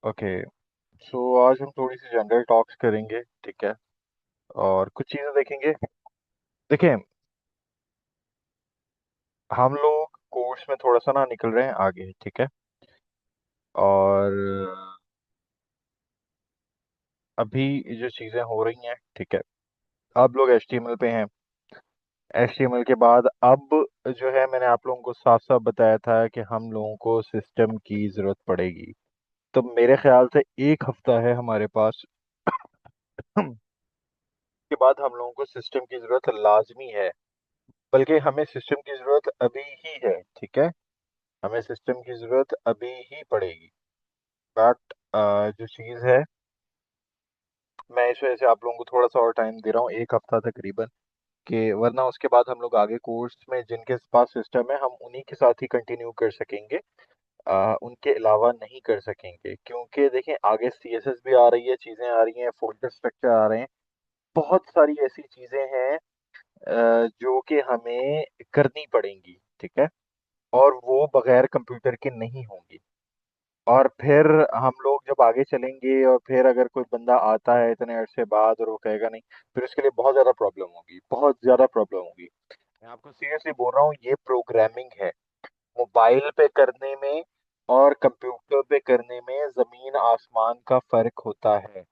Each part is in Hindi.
ओके। सो आज हम थोड़ी सी जनरल टॉक्स करेंगे, ठीक है। और कुछ चीजें देखेंगे। देखें, हम लोग कोर्स में थोड़ा सा ना निकल रहे हैं आगे, ठीक है। और अभी जो चीजें हो रही हैं, ठीक है। आप लोग एचटीएमएल पे हैं। एचटीएमएल के बाद अब जो है, मैंने आप लोगों को साफ साफ बताया था कि हम लोगों को सिस्टम की जरूरत पड़ेगी। तो मेरे ख्याल से एक हफ्ता है हमारे पास। के बाद हम लोगों को सिस्टम की जरूरत लाजमी है। बल्कि हमें सिस्टम की जरूरत अभी ही है, ठीक है। हमें सिस्टम की जरूरत अभी ही पड़ेगी। बट जो चीज़ है, मैं इस वजह से आप लोगों को थोड़ा सा और टाइम दे रहा हूँ, एक हफ्ता तकरीबन। कि वरना उसके बाद हम लोग आगे कोर्स में जिनके पास सिस्टम है, हम उन्हीं के साथ ही कंटिन्यू कर सकेंगे। उनके अलावा नहीं कर सकेंगे, क्योंकि देखें आगे सीएसएस भी आ रही है, चीज़ें आ रही हैं, फोल्डर स्ट्रक्चर आ रहे हैं। बहुत सारी ऐसी चीज़ें हैं जो कि हमें करनी पड़ेंगी, ठीक है। और वो बगैर कंप्यूटर के नहीं होंगी। और फिर हम लोग जब आगे चलेंगे, और फिर अगर कोई बंदा आता है इतने अरसे बाद और वो कहेगा नहीं, फिर उसके लिए बहुत ज्यादा प्रॉब्लम होगी, बहुत ज्यादा प्रॉब्लम होगी। मैं आपको सीरियसली बोल रहा हूँ, ये प्रोग्रामिंग है। मोबाइल पे करने में और कंप्यूटर पे करने में जमीन आसमान का फर्क होता है।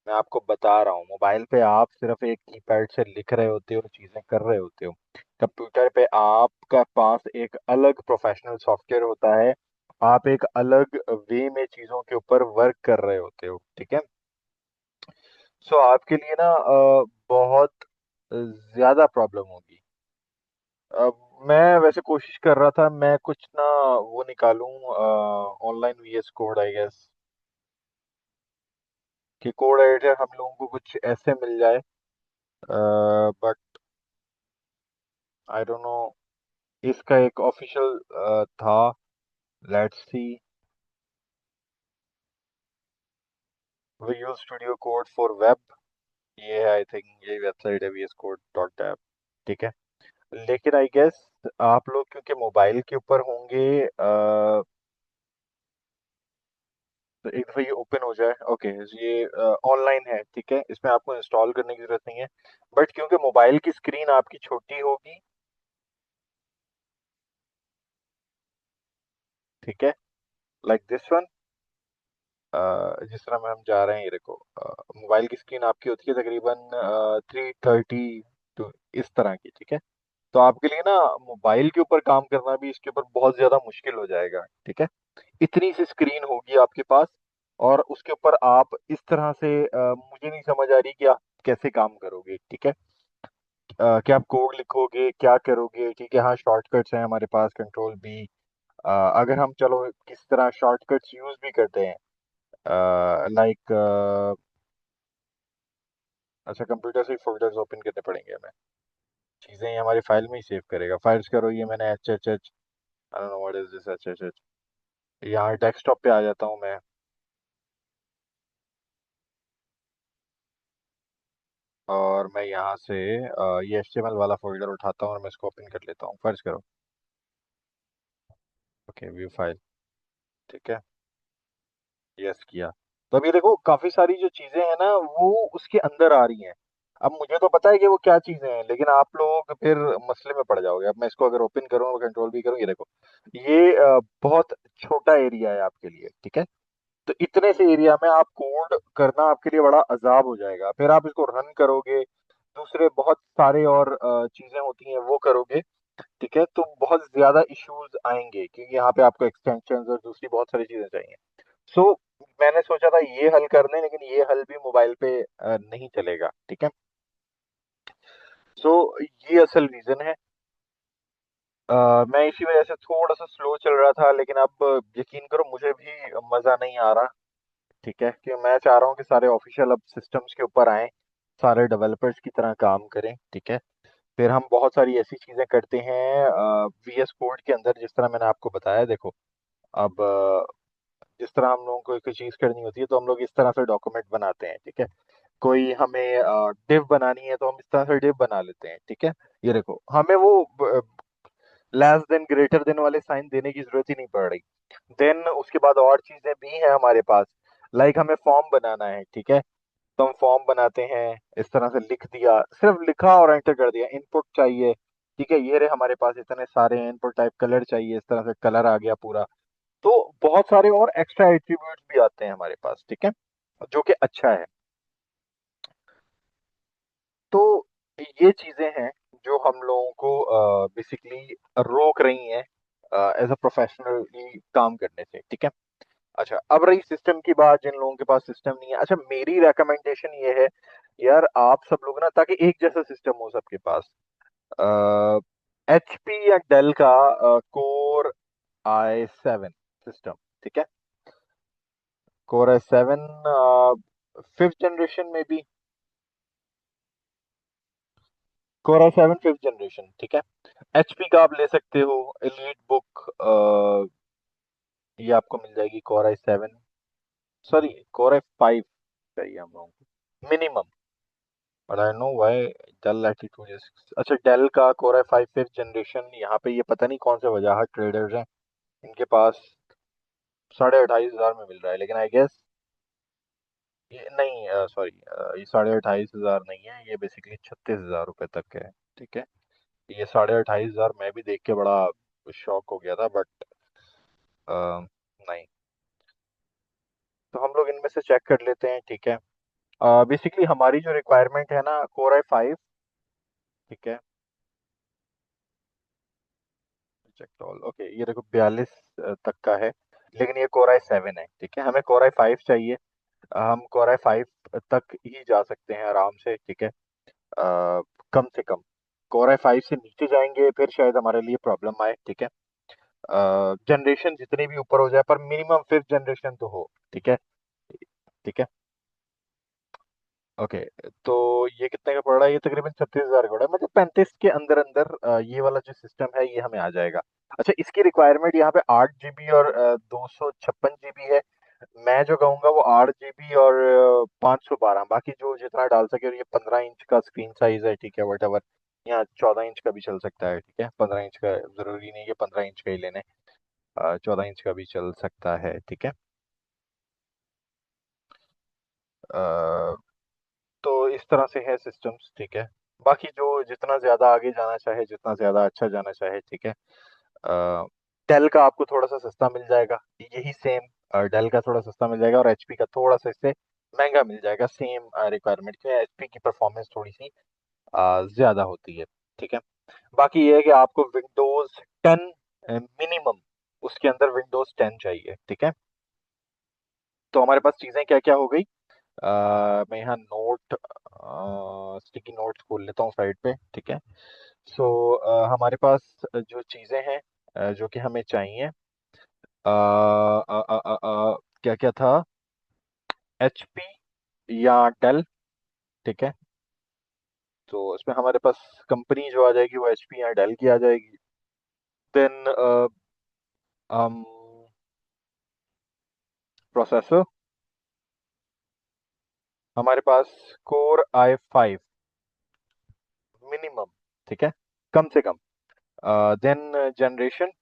मैं आपको बता रहा हूँ, मोबाइल पे आप सिर्फ एक कीपैड से लिख रहे होते हो, चीजें कर रहे होते हो। कंप्यूटर पे आपका पास एक अलग प्रोफेशनल सॉफ्टवेयर होता है। आप एक अलग वे में चीजों के ऊपर वर्क कर रहे होते हो, ठीक है। सो आपके लिए ना बहुत ज्यादा प्रॉब्लम होगी। अब मैं वैसे कोशिश कर रहा था, मैं कुछ ना वो निकालूं online VS code, I guess कि कोड एडिटर हम लोगों को कुछ ऐसे मिल जाए। बट आई डोंट नो, इसका एक ऑफिशियल था। Let's see. Visual studio code for web, ये है, आई थिंक ये वेबसाइट है वीएस कोड डॉट ऐप, ठीक है। लेकिन आई गेस आप लोग क्योंकि मोबाइल के ऊपर होंगे, तो एक दफा ये ओपन हो जाए, ओके। ये ऑनलाइन है, ठीक है, इसमें आपको इंस्टॉल करने की जरूरत नहीं है। बट क्योंकि मोबाइल की स्क्रीन आपकी छोटी होगी, ठीक है, लाइक दिस वन। जिस तरह में हम जा रहे हैं, ये देखो, मोबाइल की स्क्रीन आपकी होती है तकरीबन 330 टू, इस तरह की, ठीक है। तो आपके लिए ना मोबाइल के ऊपर काम करना भी इसके ऊपर बहुत ज्यादा मुश्किल हो जाएगा, ठीक है। इतनी सी स्क्रीन होगी आपके पास, और उसके ऊपर आप इस तरह से मुझे नहीं समझ आ रही कि आप कैसे काम करोगे, ठीक है। क्या आप कोड लिखोगे, क्या करोगे, ठीक है। हाँ, शॉर्टकट्स हैं हमारे पास, कंट्रोल बी। अगर हम चलो किस तरह शॉर्टकट्स यूज भी करते हैं, लाइक, अच्छा, कंप्यूटर से फोल्डर्स ओपन करने पड़ेंगे हमें। चीजें ये हमारी फाइल में ही सेव करेगा। फाइल्स करो, ये मैंने H H H, I don't know what is this H H H. यहाँ डेस्कटॉप पे आ जाता हूँ मैं। और मैं यहाँ से ये एचटीएमएल वाला फोल्डर उठाता हूँ और मैं इसको ओपन कर लेता हूँ। फर्ज करो, ओके, व्यू फाइल, ठीक है। यस किया। तो अभी देखो, काफी सारी जो चीजें हैं ना, वो उसके अंदर आ रही हैं। अब मुझे तो पता है कि वो क्या चीजें हैं, लेकिन आप लोग फिर मसले में पड़ जाओगे। अब मैं इसको अगर ओपन करूँ और कंट्रोल भी करूँ, ये देखो, ये बहुत छोटा एरिया है आपके लिए, ठीक है। तो इतने से एरिया में आप कोड करना आपके लिए बड़ा अजाब हो जाएगा। फिर आप इसको रन करोगे, दूसरे बहुत सारे और चीजें होती हैं वो करोगे, ठीक है। तो बहुत ज्यादा इश्यूज आएंगे, क्योंकि यहाँ पे आपको एक्सटेंशन और दूसरी बहुत सारी चीजें चाहिए। सो मैंने सोचा था ये हल कर लें, लेकिन ये हल भी मोबाइल पे नहीं चलेगा, ठीक है। सो ये असल रीजन है। मैं इसी वजह से थोड़ा सा स्लो चल रहा था, लेकिन अब यकीन करो मुझे भी मजा नहीं आ रहा, ठीक है। कि मैं चाह रहा हूँ कि सारे ऑफिशियल अब सिस्टम्स के ऊपर आए, सारे डेवलपर्स की तरह काम करें, ठीक है। फिर हम बहुत सारी ऐसी चीजें करते हैं वीएस कोड के अंदर, जिस तरह मैंने आपको बताया। देखो, अब जिस तरह हम लोगों को कोई चीज करनी होती है, तो हम लोग इस तरह से डॉक्यूमेंट बनाते हैं, ठीक है। कोई हमें डिव बनानी है, तो हम इस तरह से डिव बना लेते हैं, ठीक है। ये देखो, हमें वो लेस देन ग्रेटर देन वाले साइन देने की जरूरत ही नहीं पड़ रही। देन उसके बाद और चीजें भी हैं हमारे पास। लाइक हमें फॉर्म बनाना है, ठीक है। तो हम फॉर्म बनाते हैं, इस तरह से लिख दिया, सिर्फ लिखा और एंटर कर दिया। इनपुट चाहिए, ठीक है, ये रहे हमारे पास इतने सारे इनपुट टाइप। कलर चाहिए, इस तरह से कलर आ गया पूरा। तो बहुत सारे और एक्स्ट्रा एट्रीब्यूट्स भी आते हैं हमारे पास, ठीक है, जो कि अच्छा है। तो ये चीजें हैं जो हम लोगों को बेसिकली रोक रही हैं एज अ प्रोफेशनली काम करने से, ठीक है। अच्छा, अब रही सिस्टम की बात। जिन लोगों के पास सिस्टम नहीं है, अच्छा, मेरी रेकमेंडेशन ये है यार, आप सब लोग ना, ताकि एक जैसा सिस्टम हो सबके पास, एचपी या डेल का कोर i7 सिस्टम, ठीक है। कोर i7 फिफ्थ जनरेशन में भी, कोर i7 फिफ्थ जनरेशन, ठीक है। एचपी का आप ले सकते हो एलीट बुक, ये आपको मिल जाएगी core i7, sorry core i5 चाहिए हम लोगों को minimum. But I know why Dell Latitude is, अच्छा, डेल का कोर i5 फिफ्थ जनरेशन, यहाँ पे ये पता नहीं कौन से वजह ट्रेडर्स हैं, इनके पास 28,500 में मिल रहा है। लेकिन आई गेस ये नहीं, सॉरी, ये 28,500 नहीं है, ये बेसिकली 36,000 रुपए तक है, ठीक है। ये 28,500 मैं भी देख के बड़ा शॉक हो गया था, बट नहीं। तो हम लोग इनमें से चेक कर लेते हैं, ठीक है। बेसिकली हमारी जो रिक्वायरमेंट है ना, कोर i5, ठीक है। चेक ऑल, ओके, ये देखो 42 तक का है। लेकिन ये कोर i7 है, ठीक है, हमें कोर i5 चाहिए। हम कोर i5 तक ही जा सकते हैं आराम से, ठीक है। कम से कम कोर i5 से नीचे जाएंगे फिर शायद हमारे लिए प्रॉब्लम आए, ठीक है। जनरेशन जितनी भी ऊपर हो जाए, पर मिनिमम फिफ्थ जनरेशन तो हो, ठीक है। ठीक है, ओके। तो ये कितने का पड़ रहा है? ये तकरीबन 36,000 का पड़ रहा है, मतलब 35 के अंदर अंदर ये वाला जो सिस्टम है ये हमें आ जाएगा। अच्छा, इसकी रिक्वायरमेंट यहाँ पे 8 GB और 256 GB है। मैं जो कहूँगा वो 8 GB और 512, बाकी जो जितना डाल सके। और ये 15 इंच का स्क्रीन साइज है, ठीक है, वट एवर। यहाँ 14 इंच का भी चल सकता है, ठीक है। 15 इंच का जरूरी नहीं है 15 इंच का ही लेने, 14 इंच का भी चल सकता है, ठीक है। अ, तो इस तरह से है सिस्टम्स, ठीक है। बाकी जो जितना ज्यादा आगे जाना चाहे, जितना ज्यादा अच्छा जाना चाहे, ठीक है। डेल का आपको थोड़ा सा सस्ता मिल जाएगा, यही सेम। डेल का थोड़ा सस्ता मिल जाएगा और एचपी का थोड़ा सा इससे महंगा मिल जाएगा, सेम रिक्वायरमेंट के। एचपी की परफॉर्मेंस थोड़ी सी ज्यादा होती है, ठीक है। बाकी ये है कि आपको विंडोज 10 मिनिमम, उसके अंदर विंडोज 10 चाहिए, ठीक है। तो हमारे पास चीजें क्या क्या हो गई? मैं यहाँ नोट, स्टिकी नोट्स खोल लेता हूँ साइड पे, ठीक है। सो हमारे पास जो चीज़ें हैं जो कि हमें चाहिए, क्या क्या था? एचपी या डेल, ठीक है। तो इसमें हमारे पास कंपनी जो आ जाएगी वो एचपी या डेल की आ जाएगी। देन हम प्रोसेसर, हमारे पास कोर i5 मिनिमम, ठीक है, कम से कम। देन जनरेशन,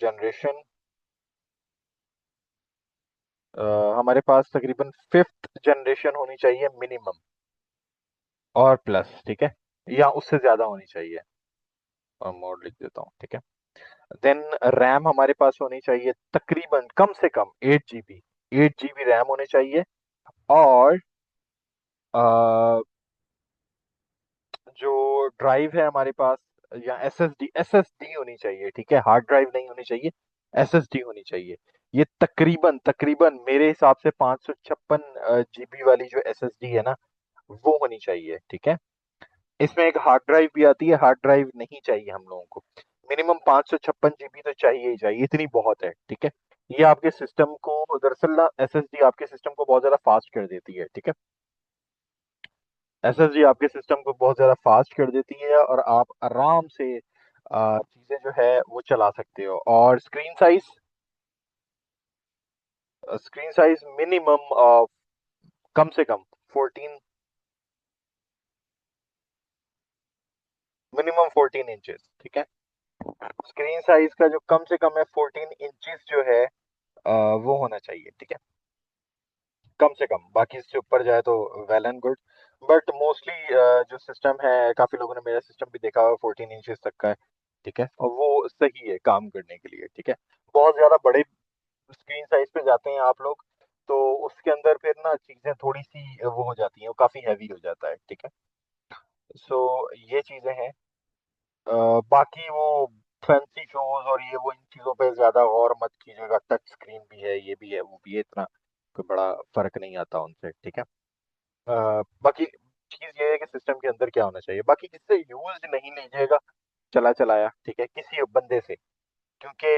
जनरेशन हमारे पास तकरीबन फिफ्थ जनरेशन होनी चाहिए मिनिमम, और प्लस, ठीक है, या उससे ज्यादा होनी चाहिए। और मोड लिख देता हूँ, ठीक है। देन रैम हमारे पास होनी चाहिए तकरीबन कम से कम 8 GB, 8 GB रैम होने चाहिए। और जो ड्राइव है हमारे पास, या एसएसडी होनी चाहिए, ठीक है, हार्ड ड्राइव नहीं होनी चाहिए, एसएसडी होनी चाहिए। ये तकरीबन तकरीबन मेरे हिसाब से 556 GB वाली जो एसएसडी है ना, वो होनी चाहिए, ठीक है। इसमें एक हार्ड ड्राइव भी आती है, हार्ड ड्राइव नहीं चाहिए हम लोगों को। मिनिमम 556 GB तो चाहिए ही चाहिए, इतनी बहुत है, ठीक है। ये आपके सिस्टम को, दरअसल ना एसएसडी आपके सिस्टम को बहुत ज्यादा फास्ट कर देती है, ठीक है। एसएसडी आपके सिस्टम को बहुत ज्यादा फास्ट कर देती है और आप आराम से चीजें जो है वो चला सकते हो। और स्क्रीन साइज मिनिमम कम से कम 14, मिनिमम 14 इंचेस, ठीक है। स्क्रीन साइज का जो कम से कम है 14 इंचेस जो है, वो होना चाहिए, ठीक है। कम से कम, बाकी इससे ऊपर जाए तो well and good. But mostly जो सिस्टम है, काफी लोगों ने मेरा सिस्टम भी देखा हुआ 14 इंचेस तक का है, ठीक है, और वो सही है काम करने के लिए, ठीक है। बहुत ज्यादा बड़े स्क्रीन साइज पे जाते हैं आप लोग, तो उसके अंदर फिर ना चीजें थोड़ी सी वो हो जाती हैं, वो काफी हैवी हो जाता है, ठीक है। सो ये चीजें हैं। बाकी वो फैंसी शोज और ये वो इन चीजों पे ज्यादा गौर मत कीजिएगा, टच स्क्रीन भी है, ये भी है, वो भी है, इतना कोई बड़ा फर्क नहीं आता उनसे, ठीक है। बाकी चीज ये है कि सिस्टम के अंदर क्या होना चाहिए, बाकी किससे यूज नहीं लीजिएगा, चला चलाया, ठीक है, किसी बंदे से। क्योंकि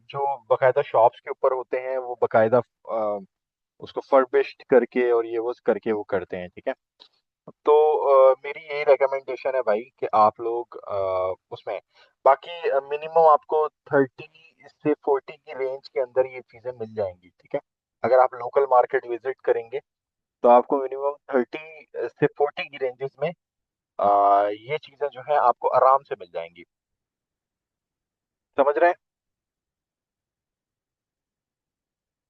जो बकायदा शॉप्स के ऊपर होते हैं वो बकायदा उसको फर्बिश्ड करके और ये वो करके वो करते हैं, ठीक है। तो मेरी यही रिकमेंडेशन है भाई कि आप लोग उसमें, बाकी मिनिमम आपको 30 से 40 की रेंज के अंदर ये चीजें मिल जाएंगी, ठीक है। अगर आप लोकल मार्केट विजिट करेंगे तो आपको मिनिमम 30 से 40 की रेंजेस में ये चीजें जो है आपको आराम से मिल जाएंगी। समझ रहे हैं?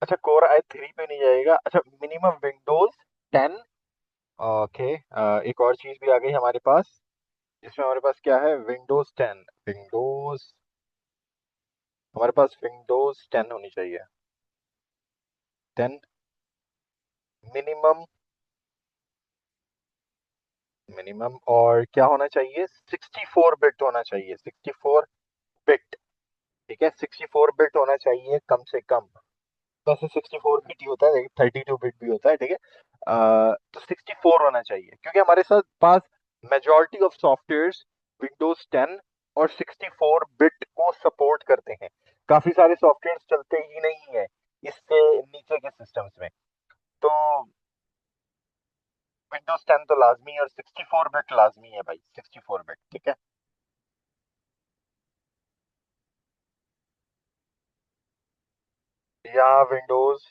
अच्छा, कोर i3 पे नहीं जाएगा, अच्छा, मिनिमम विंडोज 10। ओके। एक और चीज भी आ गई हमारे पास, जिसमें हमारे पास क्या है, विंडोज 10। विंडोज, हमारे पास विंडोज 10 होनी चाहिए। 10 मिनिमम। मिनिमम और क्या होना चाहिए, 64 बिट होना चाहिए, 64 बिट, ठीक है, 64 बिट होना चाहिए कम से कम। वैसे 64 बिट ही होता है, 32 बिट भी होता है, ठीक है। तो 64 होना चाहिए, क्योंकि हमारे साथ पास मेजोरिटी ऑफ सॉफ्टवेयर्स विंडोज 10 और 64 बिट को सपोर्ट करते हैं। काफी सारे सॉफ्टवेयर चलते ही नहीं है इससे नीचे के सिस्टम्स में। तो विंडोज 10 तो लाजमी है और 64 बिट लाजमी है भाई, 64 बिट, ठीक है। या विंडोज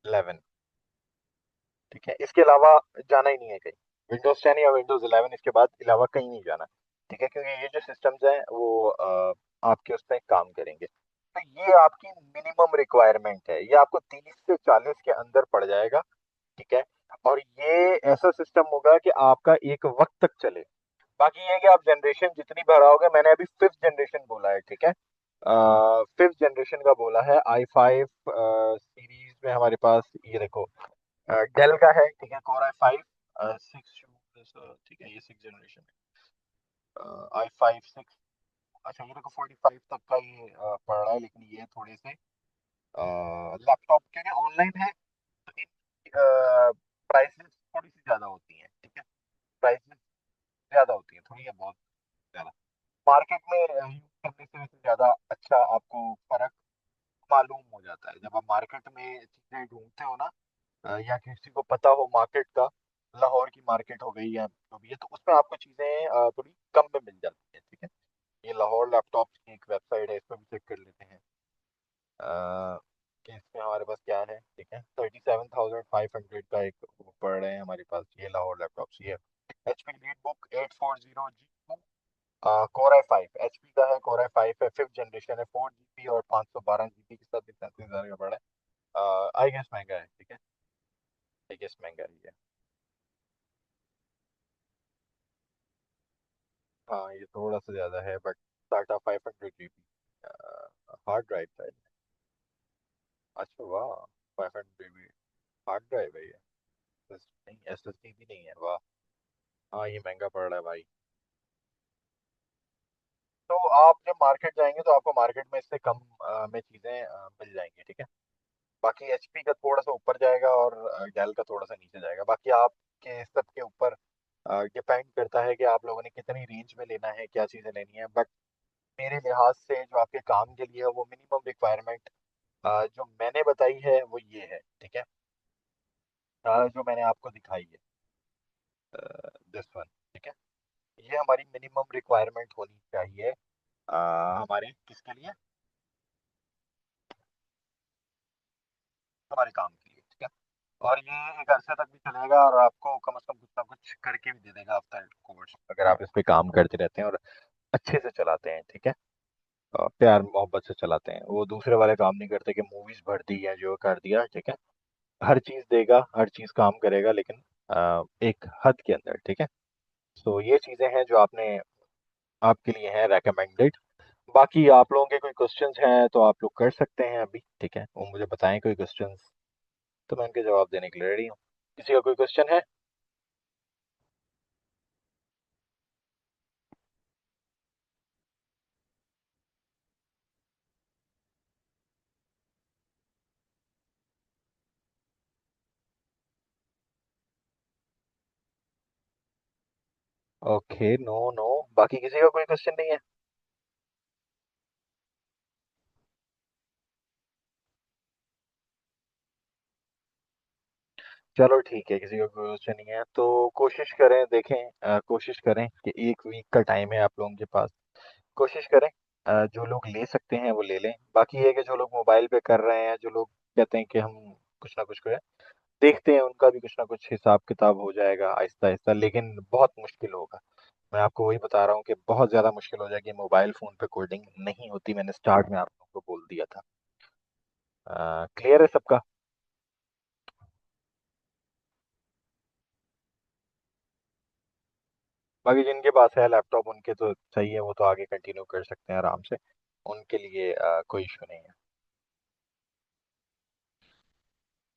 11, ठीक है, इसके अलावा जाना ही नहीं है कहीं। विंडोज 10 या विंडोज 11, इसके बाद अलावा कहीं नहीं जाना, ठीक है, क्योंकि ये जो सिस्टम्स हैं वो आपके उस पर काम करेंगे। तो ये आपकी मिनिमम रिक्वायरमेंट है, ये आपको 30 से 40 के अंदर पड़ जाएगा, ठीक है। और ये ऐसा सिस्टम होगा कि आपका एक वक्त तक चले। बाकी ये है कि आप जनरेशन जितनी भराओगे, मैंने अभी 5th जनरेशन बोला है, ठीक है। 5th जनरेशन का बोला है, i5 सीरीज में हमारे पास ये देखो, डेल का है, ठीक है, कोर i5 6, ठीक है, ये 6th जनरेशन है, i5 6। अच्छा, ये देखो 45 तक का ये पड़ रहा है, लेकिन ये थोड़े से लैपटॉप क्योंकि ऑनलाइन है तो इनकी प्राइसेस थोड़ी सी ज्यादा होती हैं, ठीक है। प्राइसेस ज्यादा होती है, थोड़ी या बहुत ज्यादा। मार्केट में यूज करने से वैसे ज्यादा अच्छा आपको फर्क मालूम हो जाता है जब आप मार्केट में चीजें ढूंढते हो ना, या किसी को पता हो मार्केट का, लाहौर की मार्केट हो गई या जो भी है, तो उसमें आपको चीजें थोड़ी कम में मिल जाती है, ठीक है। ये लाहौर लैपटॉप की एक वेबसाइट है, इस पर भी चेक कर लेते हैं कि इसमें हमारे पास क्या है, ठीक है। 37,500 का एक वो पड़ रहे हैं हमारे पास, ये लाहौर लैपटॉप ये HP lead book 840G, core i5 HP का है, कोर i5 है, 5th जनरेशन है, 4 GB और 512 GB के साथ 37,000 का पड़ा है। आई गेस महंगा है, ठीक है, आई गेस महंगा ही है। हाँ, ये थोड़ा सा ज्यादा है, but Tata 500 GB hard drive था। अच्छा वाह, 500 GB हार्ड ड्राइव है ये, नहीं SSD भी नहीं है, वाह। हाँ, ये महंगा पड़ रहा है भाई। तो आप जब मार्केट जाएंगे तो आपको मार्केट में इससे कम में चीजें मिल जाएंगी, ठीक है। बाकी HP का थोड़ा सा ऊपर जाएगा और डेल का थोड़ा सा नीचे जाएगा, बाकी आपके सबके ऊपर डिपेंड करता है कि आप लोगों ने कितनी रेंज में लेना है, क्या चीजें लेनी है। बट मेरे लिहाज से जो आपके काम के लिए है, वो मिनिमम रिक्वायरमेंट जो मैंने बताई है वो ये है, ठीक है। जो मैंने आपको दिखाई है, दिस वन, ठीक है। ये हमारी मिनिमम रिक्वायरमेंट होनी चाहिए हमारे किसके लिए, हमारे काम के लिए, ठीक है। और ये एक अरसे तक भी चलेगा और आपको कम से कम कुछ ना कुछ करके भी दे देगा आफ्टर कोर्स, अगर आप इस पे काम करते रहते हैं और अच्छे से चलाते हैं, ठीक है। प्यार मोहब्बत से चलाते हैं, वो दूसरे वाले काम नहीं करते कि मूवीज भर दी या जो कर दिया, ठीक है। हर चीज देगा, हर चीज काम करेगा, लेकिन एक हद के अंदर, ठीक है। तो ये चीजें हैं जो आपने आपके लिए हैं रेकमेंडेड। बाकी आप लोगों के कोई क्वेश्चंस हैं तो आप लोग कर सकते हैं अभी, ठीक है, वो मुझे बताएं कोई क्वेश्चंस, तो मैं उनके जवाब देने के लिए रेडी हूँ। किसी का कोई क्वेश्चन है? ओके, नो नो, बाकी किसी का कोई क्वेश्चन नहीं है? चलो ठीक है, किसी का कोई क्वेश्चन नहीं है तो कोशिश करें, देखें, कोशिश करें कि एक वीक का टाइम है आप लोगों के पास। कोशिश करें, जो लोग ले सकते हैं वो ले लें। बाकी ये है कि जो लोग मोबाइल पे कर रहे हैं, जो लोग कहते हैं कि हम कुछ ना कुछ करें, देखते हैं उनका भी कुछ ना कुछ हिसाब किताब हो जाएगा आहिस्ता आहिस्ता, लेकिन बहुत मुश्किल होगा। मैं आपको वही बता रहा हूँ कि बहुत ज़्यादा मुश्किल हो जाएगी, मोबाइल फ़ोन पे कोडिंग नहीं होती, मैंने स्टार्ट में आप लोगों को बोल दिया था। क्लियर है सबका? बाकी जिनके पास है लैपटॉप उनके तो सही है, वो तो आगे कंटिन्यू कर सकते हैं आराम से, उनके लिए कोई इशू नहीं है।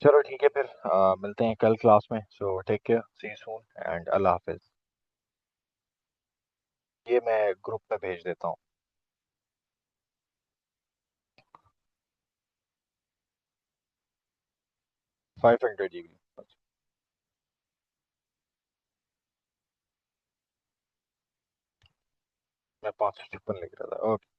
चलो ठीक है फिर, मिलते हैं कल क्लास में। So take care, see you soon, and Allah हाफिज। ये मैं ग्रुप में भेज देता हूँ। 500 GB। मैं 556 लिख रहा था, ओके।